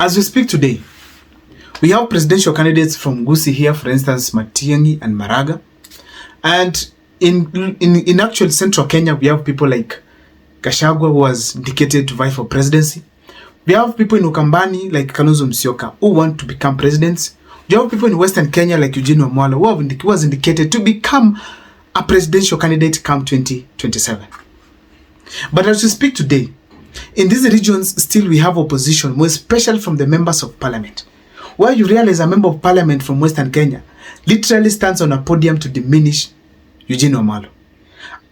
As we speak today, we have presidential candidates from Gusii here, for instance, Matiang'i and Maraga. And in actual central Kenya, we have people like Gachagua, who was indicated to vie for presidency. We have people in Ukambani like Kalonzo Musyoka who want to become presidents. We have people in Western Kenya like Eugene Wamalwa who was indicated to become a presidential candidate come 2027. But as we speak today, in these regions, still we have opposition, more especially from the members of parliament, where you realize a member of parliament from Western Kenya literally stands on a podium to diminish Eugene Wamalwa.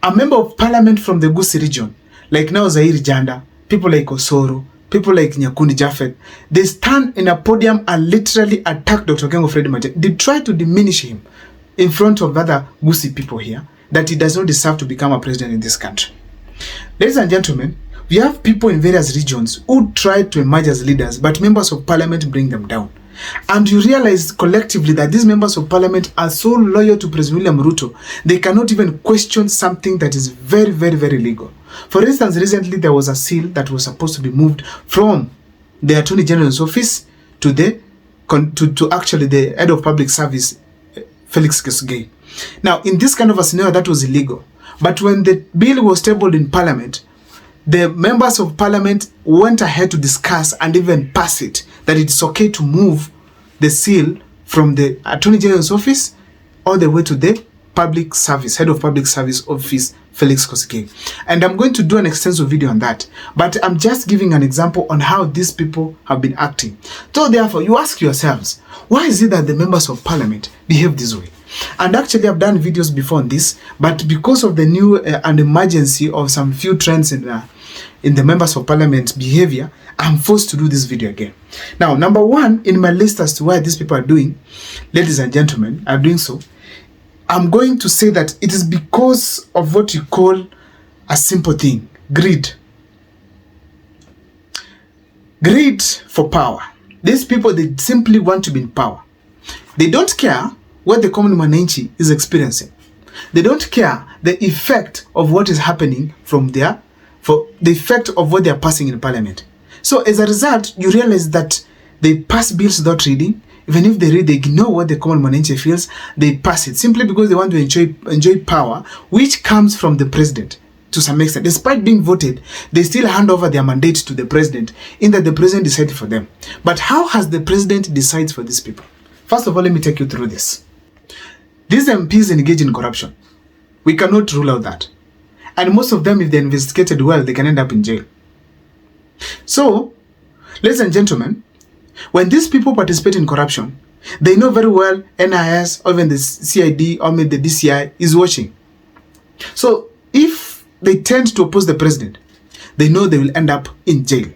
A member of parliament from the Gusii region, like now Zairi Janda, people like Osoro, people like Nyakundi Japheth, they stand in a podium and literally attack Dr. Kengo Fred Matiang'i. They try to diminish him in front of other Gusii people here, that he does not deserve to become a president in this country. Ladies and gentlemen, we have people in various regions who try to emerge as leaders, but members of parliament bring them down. And you realize collectively that these members of parliament are so loyal to President William Ruto, they cannot even question something that is very, very, very legal. For instance, recently there was a seal that was supposed to be moved from the Attorney General's office to actually the head of public service, Felix Kosgei. Now, in this kind of a scenario, that was illegal. But when the bill was tabled in parliament, the members of parliament went ahead to discuss and even pass it, that it's okay to move the seal from the Attorney General's office all the way to the public service, head of public service office, Felix Kosgei. And I'm going to do an extensive video on that, but I'm just giving an example on how these people have been acting. So therefore, you ask yourselves, why is it that the members of parliament behave this way? And actually, I've done videos before on this, but because of the new and emergency of some few trends in the members of parliament behavior, I'm forced to do this video again. Now, number one in my list as to why these people are doing, ladies and gentlemen, are doing so, I'm going to say that it is because of what you call a simple thing: greed. Greed for power. These people, they simply want to be in power. They don't care what the common mananchi is experiencing. They don't care the effect of what is happening for the effect of what they are passing in parliament. So as a result, you realize that they pass bills without reading. Even if they read, they ignore what the common mananchi feels. They pass it simply because they want to enjoy power, which comes from the president to some extent. Despite being voted, they still hand over their mandate to the president, in that the president decided for them. But how has the president decided for these people? First of all, let me take you through this. These MPs engage in corruption. We cannot rule out that. And most of them, if they're investigated well, they can end up in jail. So, ladies and gentlemen, when these people participate in corruption, they know very well NIS or even the CID or maybe the DCI is watching. So, if they tend to oppose the president, they know they will end up in jail.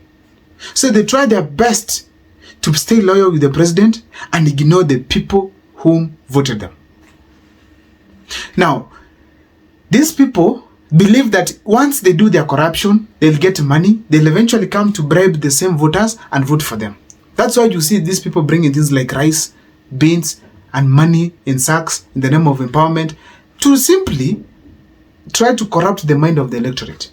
So, they try their best to stay loyal with the president and ignore the people whom voted them. Now, these people believe that once they do their corruption, they'll get money, they'll eventually come to bribe the same voters and vote for them. That's why you see these people bringing things like rice, beans, and money in sacks in the name of empowerment to simply try to corrupt the mind of the electorate.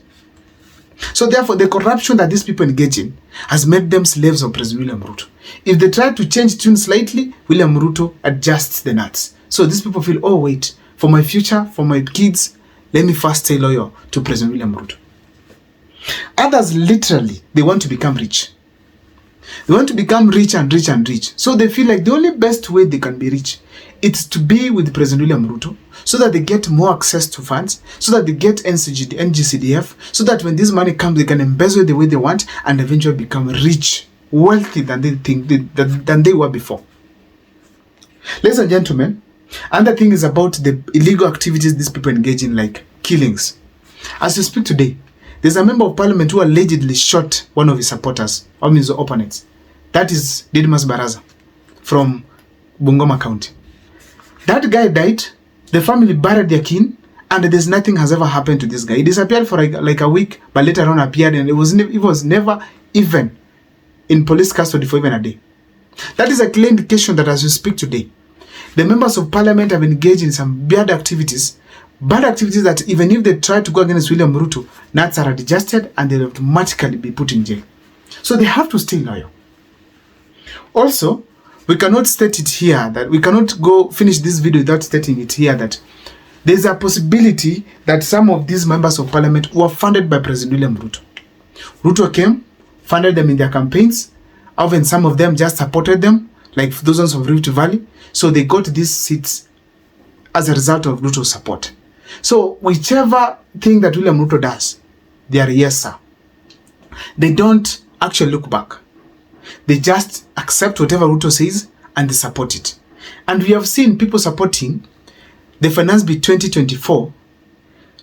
So therefore, the corruption that these people engage in has made them slaves of President William Ruto. If they try to change tune slightly, William Ruto adjusts the nuts. So these people feel, oh wait, for my future, for my kids, let me first stay loyal to President William Ruto. Others literally, they want to become rich. They want to become rich and rich and rich. So they feel like the only best way they can be rich is to be with President William Ruto, so that they get more access to funds, so that they get NGCDF, so that when this money comes, they can embezzle the way they want and eventually become rich, wealthy than they were before. Ladies and gentlemen, another thing is about the illegal activities these people engage in, like killings. As we speak today, there's a member of parliament who allegedly shot one of his supporters, or his opponents. That is Didmas Baraza from Bungoma County. That guy died, the family buried their kin, and there's nothing has ever happened to this guy. He disappeared for like a week, but later on appeared, and it was never even in police custody for even a day. That is a clear indication that as we speak today, the members of parliament have engaged in some bad activities that even if they try to go against William Ruto, nuts are adjusted and they'll automatically be put in jail. So they have to stay loyal. Also, we cannot state it here that we cannot go finish this video without stating it here that there's a possibility that some of these members of parliament were funded by President William Ruto. Ruto came, funded them in their campaigns. Even some of them just supported them, like those ones of Rift Valley. So they got these seats as a result of Ruto's support. So whichever thing that William Ruto does, they are yes, sir. They don't actually look back. They just accept whatever Ruto says and they support it. And we have seen people supporting the Finance Bill 2024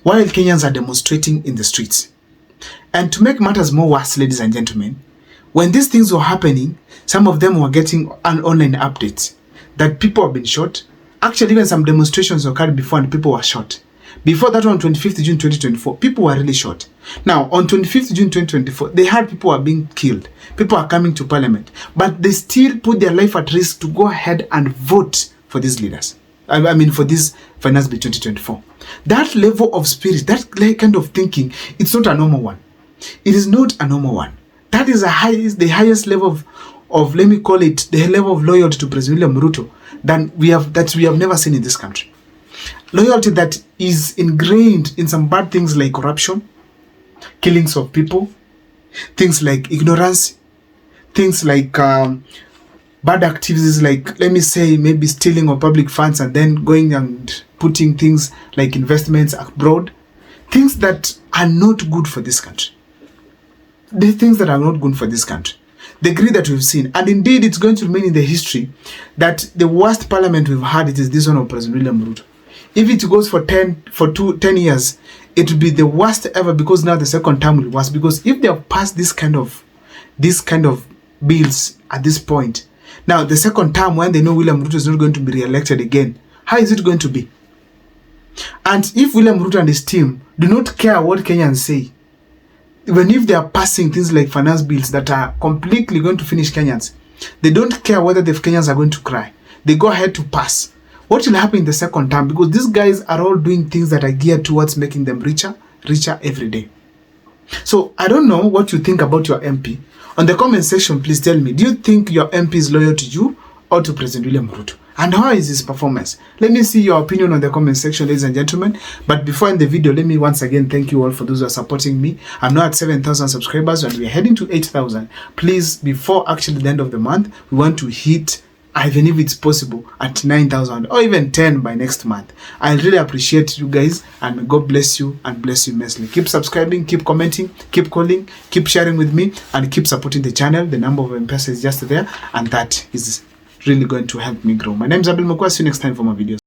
while Kenyans are demonstrating in the streets. And to make matters more worse, ladies and gentlemen, when these things were happening, some of them were getting an online update that people have been shot. Actually, even some demonstrations occurred before and people were shot. Before that, on 25th June 2024, people were really shot. Now, on 25th June 2024, they had people are being killed. People are coming to parliament. But they still put their life at risk to go ahead and vote for these leaders. I mean, for this Finance Bill 2024. That level of spirit, that kind of thinking, it's not a normal one. It is not a normal one. That is the highest level of let me call it, the level of loyalty to President William Ruto that we have never seen in this country. Loyalty that is ingrained in some bad things like corruption, killings of people, things like ignorance, things like bad activities like, let me say, maybe stealing of public funds and then going and putting things like investments abroad, things that are not good for this country. The things that are not good for this country. The greed that we've seen. And indeed, it's going to remain in the history that the worst parliament we've had, it is this one of President William Ruto. If it goes for 10 years, it will be the worst ever, because now the second term will be worse. Because if they have passed this kind of bills at this point, now the second term, when they know William Ruto is not going to be re-elected again, how is it going to be? And if William Ruto and his team do not care what Kenyans say, even if they are passing things like finance bills that are completely going to finish Kenyans, they don't care whether the Kenyans are going to cry. They go ahead to pass. What will happen in the second term? Because these guys are all doing things that are geared towards making them richer every day. So I don't know what you think about your MP. On the comment section, please tell me, do you think your MP is loyal to you or to President William Ruto? And how is his performance? Let me see your opinion on the comment section, ladies and gentlemen. But before in the video, let me once again thank you all for those who are supporting me. I'm now at 7,000 subscribers and we're heading to 8,000. Please, before actually the end of the month, we want to hit, even if it's possible, at 9,000 or even 10 by next month. I really appreciate you guys, and may God bless you and bless you immensely. Keep subscribing, keep commenting, keep calling, keep sharing with me, and keep supporting the channel. The number of MPs is just there, and that is really going to help me grow. My name is Abel Mokwa. See you next time for more videos.